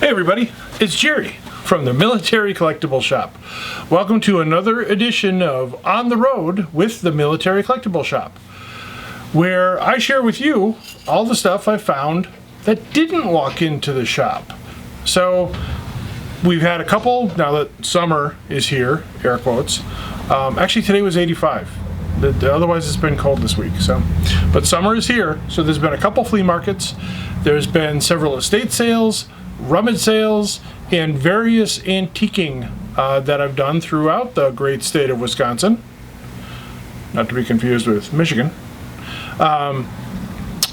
Hey everybody, it's Jerry from the Military Collectible Shop. Welcome to another edition of On the Road with the Military Collectible Shop, where I share with you all the stuff I found that didn't walk into the shop. So we've had a couple, now that summer is here, air quotes. Actually today was 85. Otherwise it's been cold this week. But summer is here, so there's been a couple flea markets. There's been several estate sales, rummage sales, and various antiquing that I've done throughout the great state of Wisconsin. Not to be confused with Michigan. Or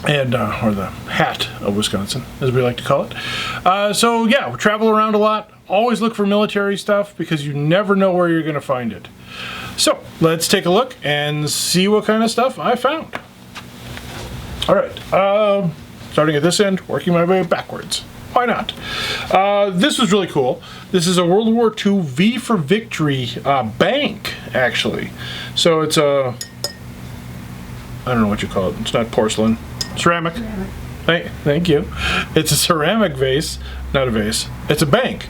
the hat of Wisconsin, as we like to call it. So yeah, we travel around a lot. Always look for military stuff because you never know where you're going to find it. So let's take a look and see what kind of stuff I found. All right, starting at this end, working my way backwards. Why not? This was really cool. This is a World War II V for Victory bank, actually. So it's a, I don't know what you call it. It's not porcelain. Ceramic. Thank you. It's a ceramic vase, not a vase. It's a bank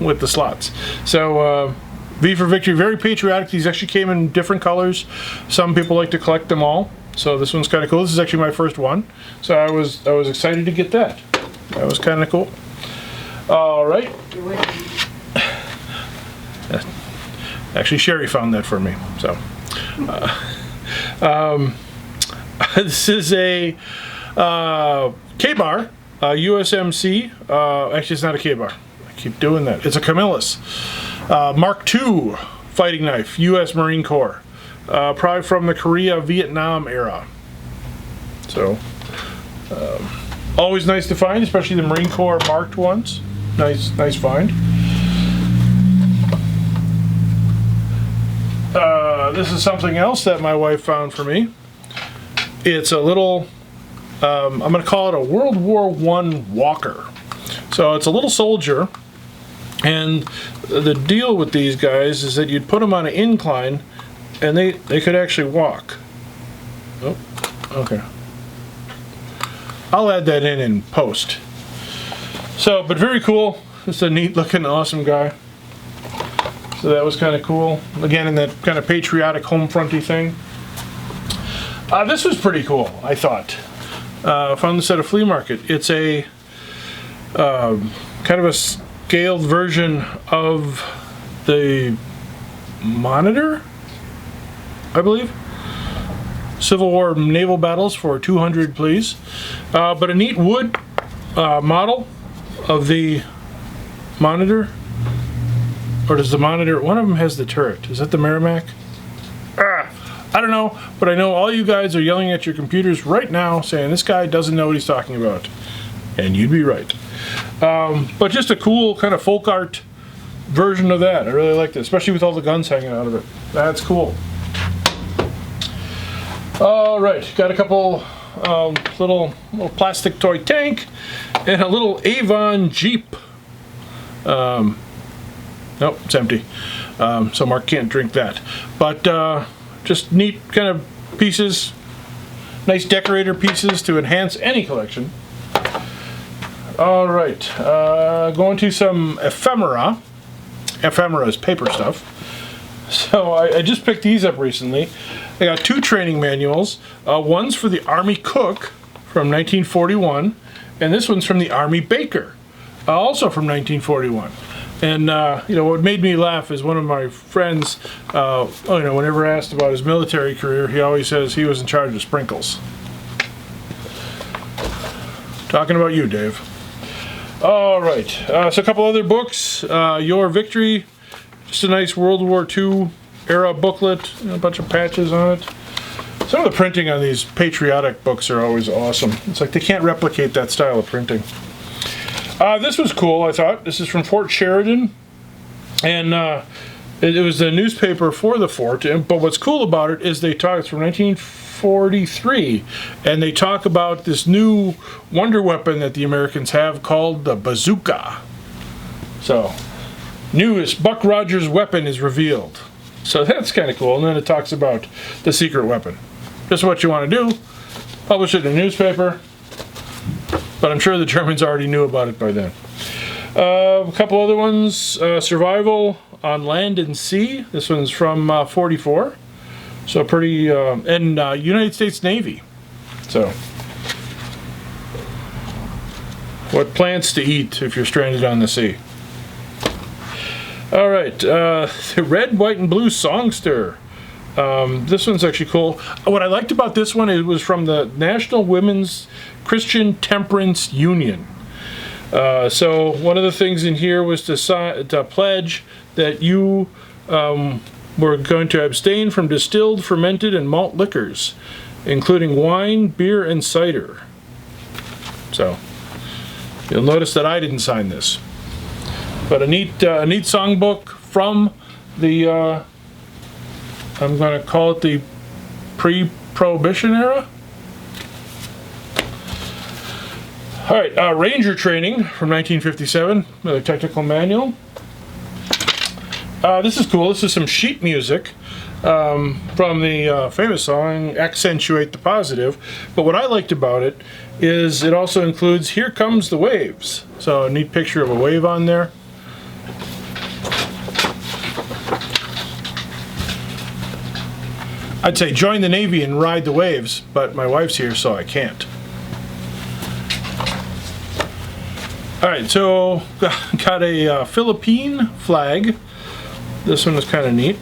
with the slots. So V for Victory, very patriotic. These actually came in different colors. Some people like to collect them all. So this one's kind of cool. This is actually my first one. So I was excited to get that. That was kind of cool. All right. Actually, Sherry found that for me. So this is a K-bar, USMC. Actually, it's not a K-bar. I keep doing that. It's a Camillus Mark II fighting knife, U.S. Marine Corps. Probably from the Korea-Vietnam era. So, always nice to find, especially the Marine Corps marked ones. Nice find. This is something else that my wife found for me. It's a little, I'm going to call it a World War I walker. So it's a little soldier, and the deal with these guys is that you'd put them on an incline, and they could actually walk. Oh, okay. I'll add that in post. So, but very cool. Just a neat looking, awesome guy. So that was kind of cool. Again, in that kind of patriotic home fronty thing. This was pretty cool, I thought. Found this at a flea market. It's a kind of a scaled version of the Monitor, I believe. Civil War naval battles for 200, please. But a neat wood model of the Monitor. Or does the Monitor, one of them has the turret. Is that the Merrimack? I don't know, but I know all you guys are yelling at your computers right now saying this guy doesn't know what he's talking about. And you'd be right. But just a cool kind of folk art version of that. I really like it, especially with all the guns hanging out of it. That's cool. All right, got a couple little plastic toy tank and a little Avon Jeep. Nope, it's empty. So Mark can't drink that. But just neat kind of pieces, nice decorator pieces to enhance any collection. All right, going to some ephemera. Ephemera is paper stuff. So I just picked these up recently. I got two training manuals. One's for the Army Cook from 1941, and this one's from the Army Baker, also from 1941. And you know, what made me laugh is one of my friends, whenever asked about his military career, he always says he was in charge of sprinkles. Talking about you, Dave. All right, so a couple other books. Your Victory. Just a nice World War II era booklet, a bunch of patches on it. Some of the printing on these patriotic books are always awesome. It's like they can't replicate that style of printing. This was cool, I thought. This is from Fort Sheridan, and it was the newspaper for the fort. But what's cool about it is they talk, it's from 1943, and they talk about this new wonder weapon that the Americans have called the bazooka. So, newest Buck Rogers weapon is revealed. So that's kind of cool. And then it talks about the secret weapon. Just what you want to do. Publish it in a newspaper. But I'm sure the Germans already knew about it by then. A couple other ones. Survival on Land and Sea. This one's from 44. So pretty, and United States Navy. So, what plants to eat if you're stranded on the sea. All right, the red, white, and blue songster. This one's actually cool. What I liked about this one, it was from the National Women's Christian Temperance Union. So one of the things in here was to pledge that you were going to abstain from distilled, fermented, and malt liquors, including wine, beer, and cider. So you'll notice that I didn't sign this. But a neat songbook from the, I'm going to call it the pre-Prohibition era. All right, Ranger Training from 1957, another technical manual. This is cool. This is some sheet music from the famous song Accentuate the Positive. But what I liked about it is it also includes Here Comes the Waves. So a neat picture of a wave on there. I'd say join the Navy and ride the waves, but my wife's here, so I can't. All right, so got a Philippine flag. This one is kind of neat.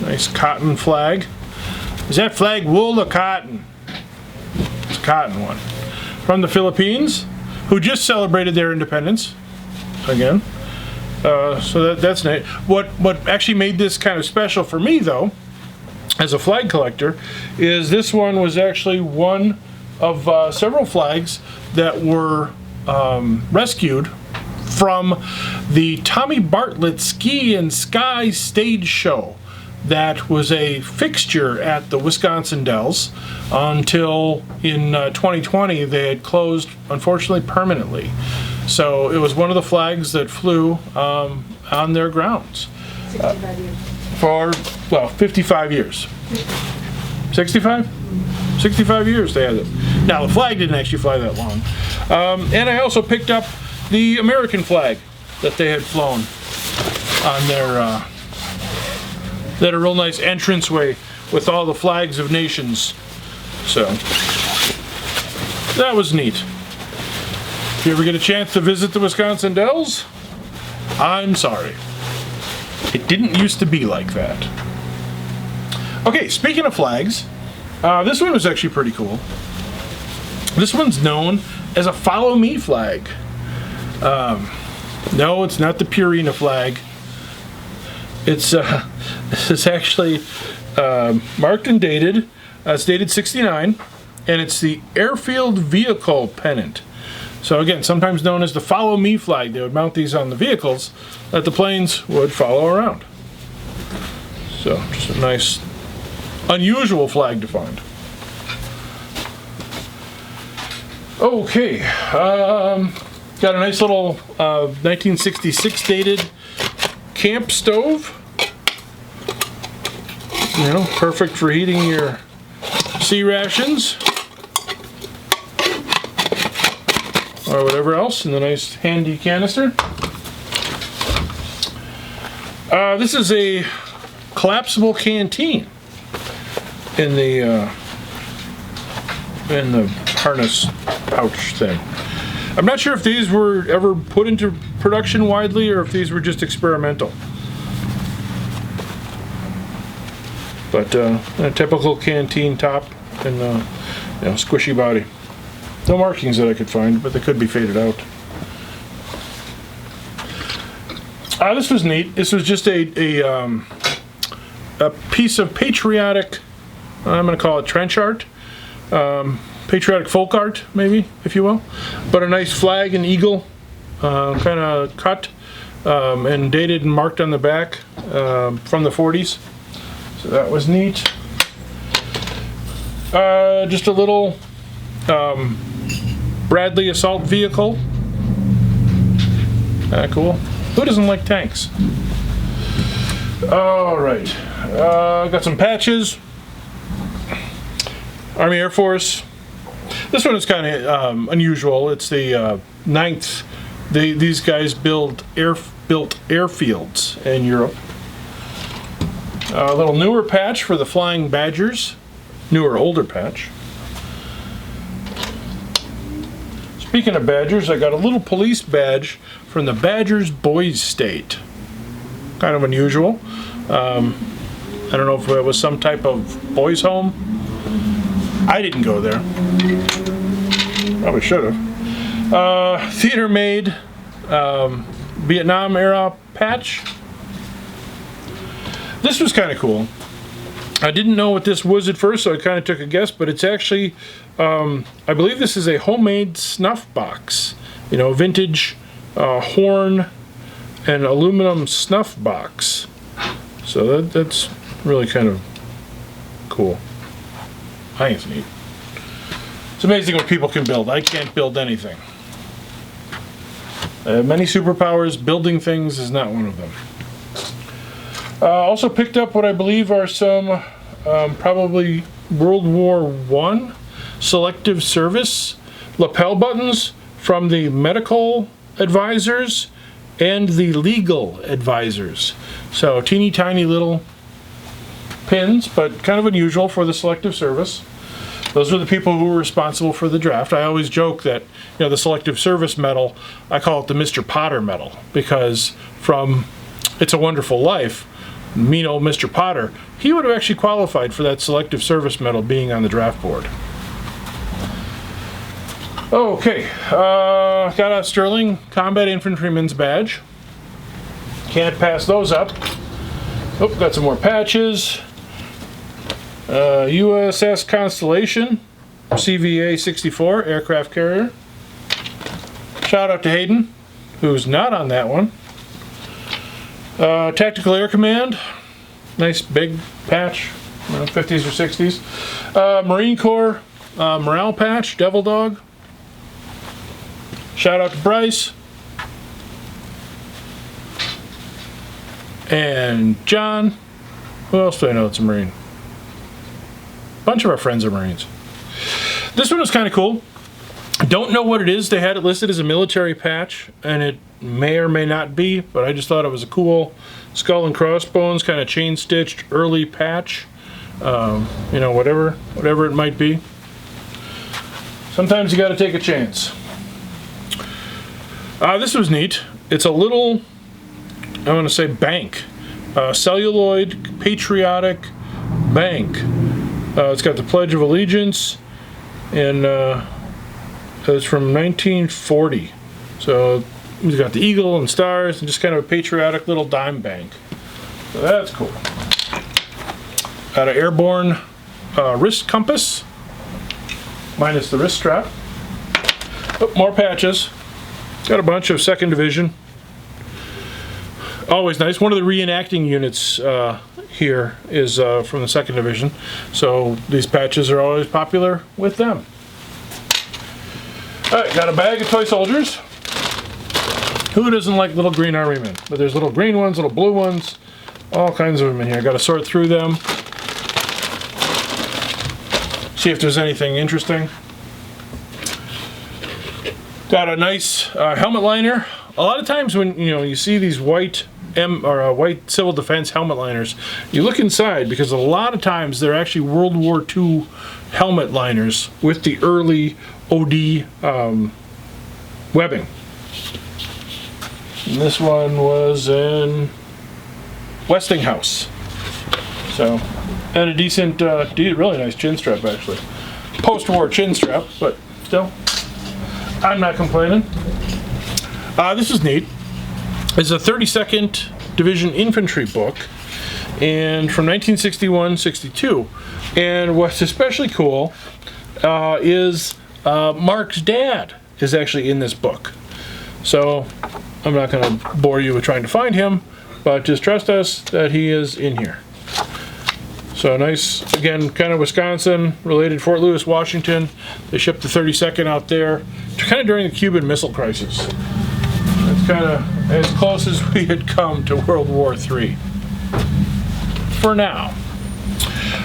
Nice cotton flag. Is that flag wool or cotton? It's a cotton one. From the Philippines, who just celebrated their independence. Again. So that's neat. What actually made this kind of special for me, though, as a flag collector, is this one was actually one of several flags that were rescued from the Tommy Bartlett Ski and Sky stage show that was a fixture at the Wisconsin Dells until in 2020 they had closed, unfortunately, permanently. So it was one of the flags that flew on their grounds 65 years. for, well, 55 years. 65? 65 years they had it. Now, the flag didn't actually fly that long. And I also picked up the American flag that they had flown on their, they had a real nice entranceway with all the flags of nations. So, that was neat. If you ever get a chance to visit the Wisconsin Dells, I'm sorry. It didn't used to be like that. Okay, speaking of flags, this one was actually pretty cool. This one's known as a Follow Me flag. No, it's not the Purina flag. It's this is actually marked and dated. It's dated 69, and it's the Airfield Vehicle Pennant. So again, sometimes known as the Follow Me flag. They would mount these on the vehicles that the planes would follow around. So just a nice, unusual flag to find. Okay, got a nice little 1966 dated camp stove. You know, perfect for heating your sea rations or whatever else in the nice handy canister. This is a collapsible canteen in the harness pouch thing. I'm not sure if these were ever put into production widely or if these were just experimental. But a typical canteen top and you know, squishy body. No markings that I could find, but they could be faded out. This was neat. This was just a piece of patriotic, I'm going to call it trench art. Patriotic folk art, maybe, if you will. But a nice flag and eagle, kind of cut and dated and marked on the back from the 40s. So that was neat. Just a little Bradley assault vehicle. Cool. Who doesn't like tanks? All right. Got some patches. Army Air Force. This one is kind of unusual. It's the 9th, these guys built airfields in Europe. A little newer patch for the Flying Badgers. Older patch. Speaking of badgers, I got a little police badge from the Badgers Boys State. Kind of unusual. I don't know if it was some type of boys' home. I didn't go there. Probably should have. Theater made Vietnam era patch. This was kind of cool. I didn't know what this was at first, so I kind of took a guess, but it's actually, I believe this is a homemade snuff box. You know, vintage horn and aluminum snuff box. So that's really kind of cool. I think it's neat. It's amazing what people can build. I can't build anything. Many superpowers, building things is not one of them. Also picked up what I believe are some probably World War I selective service lapel buttons from the medical advisors and the legal advisors. So teeny tiny little pins, but kind of unusual for the selective service. Those are the people who were responsible for the draft. I always joke that, you know, the selective service medal, I call it the Mr. Potter medal, because from It's a Wonderful Life, mean old Mr. Potter, he would have actually qualified for that selective service medal being on the draft board. Okay, got a Sterling Combat Infantryman's badge. Can't pass those up. Oh, got some more patches. USS Constellation, CVA-64 aircraft carrier. Shout out to Hayden, who's not on that one. Tactical Air Command, nice big patch, 50s or 60s. Marine Corps morale patch, Devil Dog. Shout out to Bryce. And John. Who else do I know that's a Marine? A bunch of our friends are Marines. This one was kind of cool. Don't know what it is. They had it listed as a military patch, and it may or may not be, but I just thought it was a cool skull and crossbones kind of chain stitched early patch. You know, whatever it might be. Sometimes you got to take a chance. This was neat. It's a little, I want to say bank, celluloid patriotic bank. It's got the Pledge of Allegiance, and it's from 1940. So it's got the eagle and stars, and just kind of a patriotic little dime bank. So that's cool. Got an airborne wrist compass, minus the wrist strap. Oh, more patches. Got a bunch of 2nd Division. Always nice. One of the reenacting units here is from the 2nd Division. So these patches are always popular with them. Alright, got a bag of toy soldiers. Who doesn't like little green army men? But there's little green ones, little blue ones, all kinds of them in here. Got to sort through them. See if there's anything interesting. Got a nice helmet liner. A lot of times when you see these white white civil defense helmet liners, you look inside because a lot of times they're actually World War II helmet liners with the early OD webbing. And this one was in Westinghouse. So, and a decent, really nice chin strap actually. Post-war chin strap, but still, I'm not complaining. This is neat. It's a 32nd Division Infantry book, and from 1961-62. And what's especially cool is Mark's dad is actually in this book. So I'm not going to bore you with trying to find him, but just trust us that he is in here. So nice, again, kind of Wisconsin related, Fort Lewis, Washington. They shipped the 32nd out there, kind of during the Cuban Missile Crisis. It's kind of as close as we had come to World War III. For now.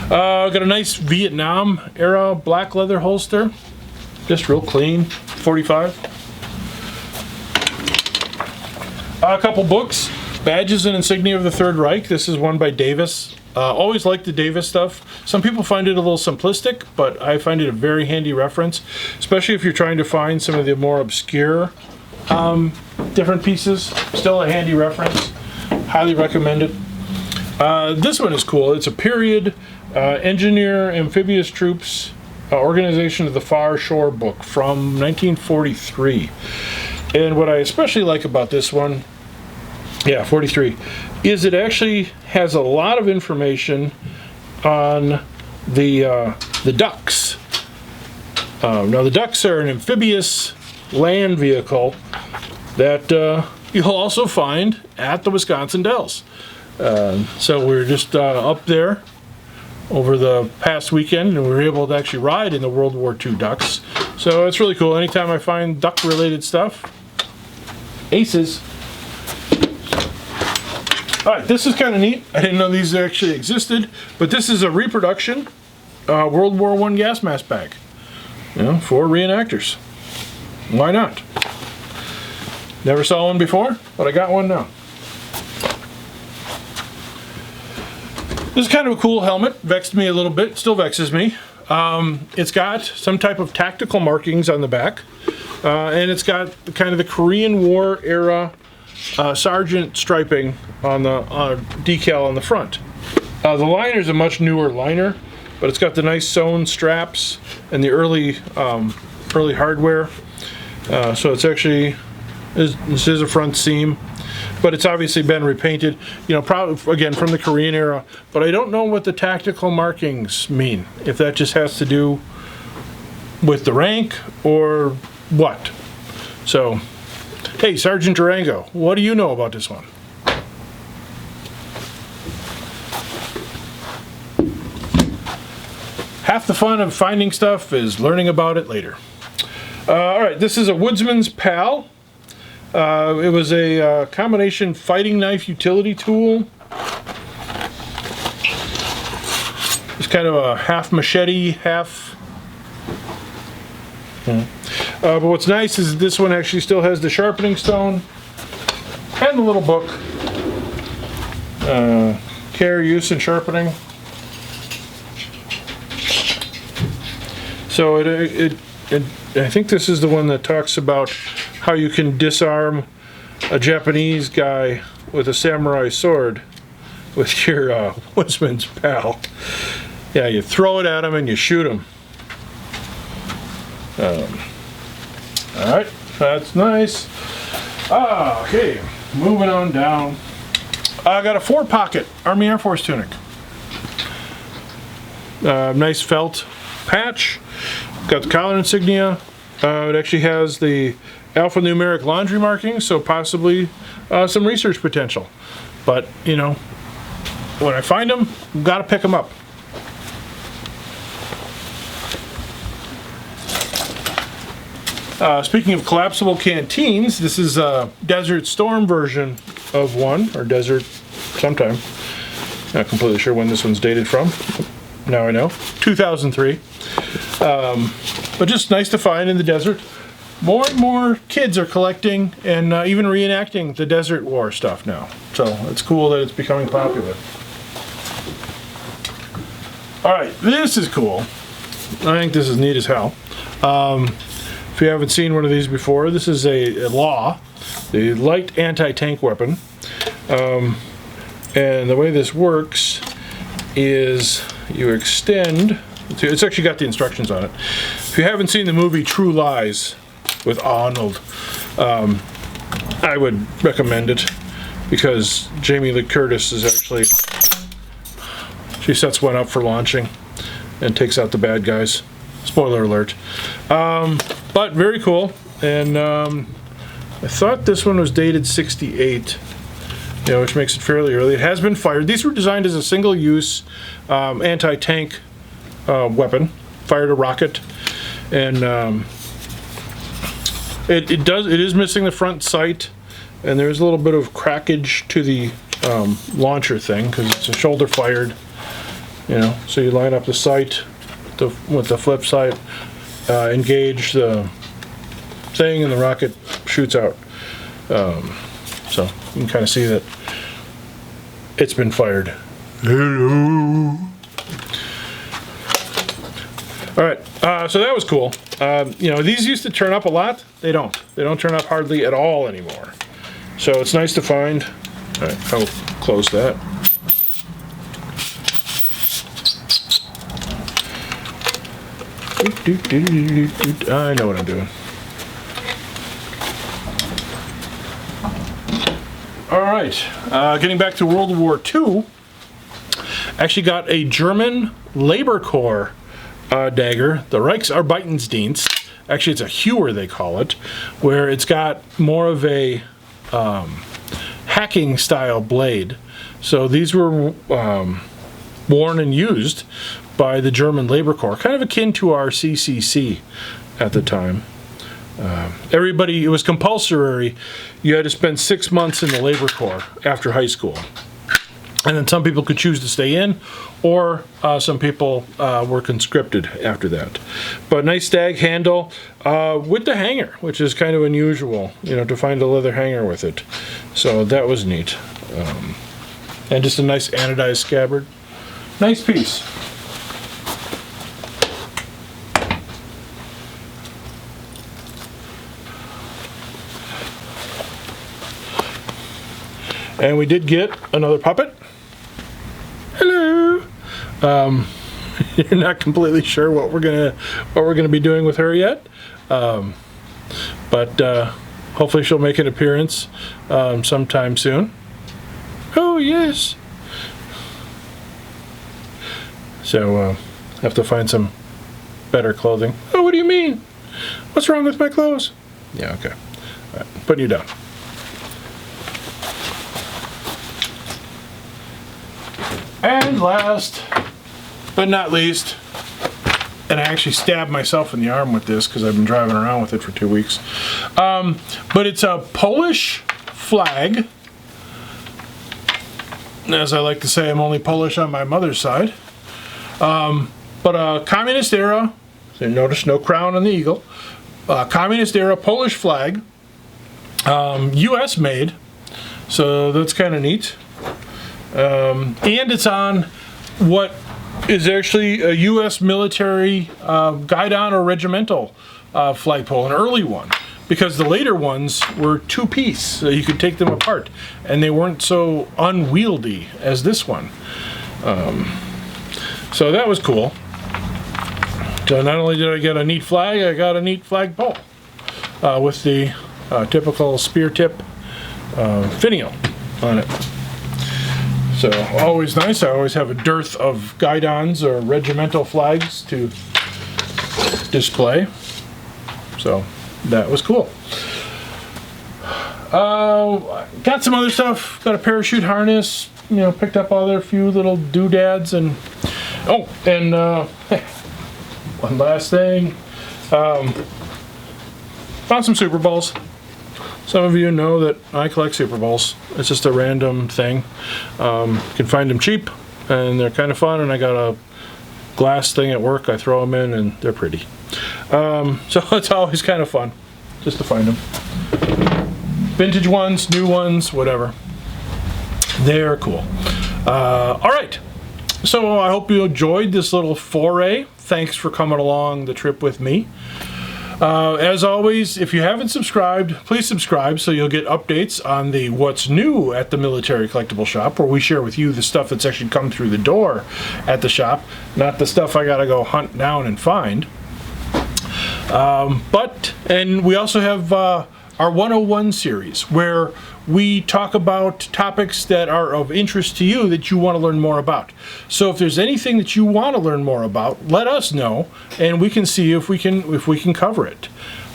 Got a nice Vietnam era black leather holster. Just real clean, 45. A couple books, Badges and Insignia of the Third Reich. This is one by Davis. Always like the Davis stuff. Some people find it a little simplistic, but I find it a very handy reference, especially if you're trying to find some of the more obscure different pieces. Still a handy reference. Highly recommend it. This one is cool. It's a period engineer amphibious troops Organization of the Far Shore book from 1943. And what I especially like about this one, yeah, 43, is it actually has a lot of information on the ducks. Now the ducks are an amphibious land vehicle that you'll also find at the Wisconsin Dells. So we're just up there over the past weekend, and we were able to actually ride in the World War II ducks. So it's really cool. Anytime I find duck-related stuff, aces. All right, this is kind of neat. I didn't know these actually existed, but this is a reproduction World War I gas mask bag, you know, for reenactors. Why not? Never saw one before, but I got one now. This is kind of a cool helmet. Vexed me a little bit. Still vexes me. It's got some type of tactical markings on the back, and it's got kind of the Korean War era sergeant striping on the decal on the front. The liner is a much newer liner, but it's got the nice sewn straps and the early hardware. So it's actually, this is a front seam, but it's obviously been repainted, you know, probably again from the Korean era, but I don't know what the tactical markings mean, if that just has to do with the rank or what. So, hey, Sergeant Durango, what do you know about this one? Half the fun of finding stuff is learning about it later. All right, this is a Woodsmans Pal. It was a combination fighting knife utility tool. It's kind of a half machete, half... but what's nice is this one actually still has the sharpening stone and the little book. Care, use, and sharpening. So I think this is the one that talks about how you can disarm a Japanese guy with a samurai sword with your Woodsman's Pal. Yeah, you throw it at him and you shoot him. Alright, that's nice. Okay, moving on down. I got a 4-pocket Army Air Force tunic. Nice felt patch. Got the collar insignia. It actually has the alphanumeric laundry markings, so possibly some research potential. But, you know, when I find them, gotta pick them up. Speaking of collapsible canteens, this is a Desert Storm version of one, or Desert sometime. Not completely sure when this one's dated from. Now I know. 2003. But just nice to find in the desert. More and more kids are collecting and even reenacting the Desert War stuff now. So it's cool that it's becoming popular. Alright, this is cool. I think this is neat as hell. If you haven't seen one of these before, this is a LAW, the light anti-tank weapon. And the way this works is you extend, it's actually got the instructions on it. If you haven't seen the movie True Lies with Arnold, I would recommend it because Jamie Lee Curtis is actually, she sets one up for launching and takes out the bad guys. Spoiler alert. But very cool, and I thought this one was dated 68, you know, which makes it fairly early. It has been fired. These were designed as a single-use anti-tank weapon, fired a rocket, and it is missing the front sight, and there's a little bit of crackage to the launcher thing because it's a shoulder fired, you know. So you line up the sight with the flip side, engage the thing, and the rocket shoots out. So You can kind of see that it's been fired. Hello. All right, so that was cool. You know, these used to turn up a lot. They don't. They don't turn up hardly at all anymore. So it's nice to find. All right, I'll close that. I know what I'm doing. All right, getting back to World War II, actually got a German Labor Corps dagger, the Reichsarbeitsdienst. Actually, it's a hewer, they call it, where it's got more of a hacking style blade. So these were worn and used by the German Labor Corps, kind of akin to our CCC at the time. Everybody, it was compulsory. You had to spend 6 months in the Labor Corps after high school. And then some people could choose to stay in, or some people were conscripted after that. But nice stag handle with the hanger, which is kind of unusual, you know, to find a leather hanger with it. So that was neat. And just a nice anodized scabbard. Nice piece. And we did get another puppet. Hello. You're not completely sure what we're gonna be doing with her yet, but hopefully she'll make an appearance sometime soon. Oh yes. So have to find some better clothing. Oh, what do you mean? What's wrong with my clothes? Yeah, okay. All right, putting you down. And last but not least, and I actually stabbed myself in the arm with this because I've been driving around with it for 2 weeks, but it's a Polish flag. As I like to say, I'm only Polish on my mother's side. But a communist era, so notice no crown on the eagle, communist era Polish flag, US made, so that's kind of neat. And it's on what is actually a U.S. military guidon or regimental flagpole, an early one, because the later ones were two-piece, so you could take them apart, and they weren't so unwieldy as this one. So that was cool. So not only did I get a neat flag, I got a neat flagpole with the typical spear tip finial on it. So always nice. I always have a dearth of guidons or regimental flags to display. So that was cool. Got some other stuff. Got a parachute harness. You know, picked up other few little doodads and one last thing. Found some Super Bowls. Some of you know that I collect Super Bowls. It's just a random thing. You can find them cheap, and they're kind of fun, and I got a glass thing at work. I throw them in, and they're pretty. So it's always kind of fun just to find them. Vintage ones, new ones, whatever. They're cool. All right. So I hope you enjoyed this little foray. Thanks for coming along the trip with me. As always, if you haven't subscribed, please subscribe so you'll get updates on the what's new at the Military Collectible Shop, where we share with you the stuff that's actually come through the door at the shop, not the stuff I gotta go hunt down and find. And we also have our 101 series, where we talk about topics that are of interest to you that you want to learn more about. So if there's anything that you want to learn more about, let us know, and we can see if we can cover it.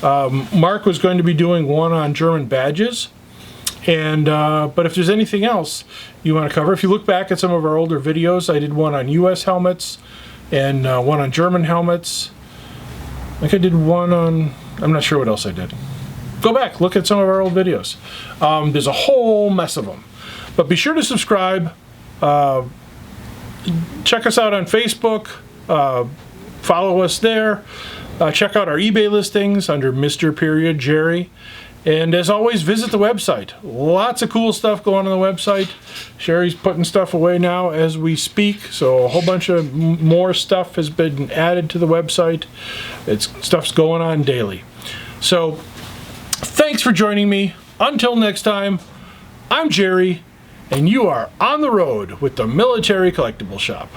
Mark was going to be doing one on German badges, and but if there's anything else you want to cover, if you look back at some of our older videos, I did one on U.S. helmets and one on German helmets. I think I did one on, I'm not sure what else I did. Go back, look at some of our old videos. There's a whole mess of them. But be sure to subscribe. Check us out on Facebook. Follow us there. Check out our eBay listings under Mr. Jerry. And as always, visit the website. Lots of cool stuff going on the website. Sherry's putting stuff away now as we speak, so a whole bunch of more stuff has been added to the website. Stuff's going on daily. So thanks for joining me. Until next time, I'm Jerry, and you are on the road with the Military Collectible Shop.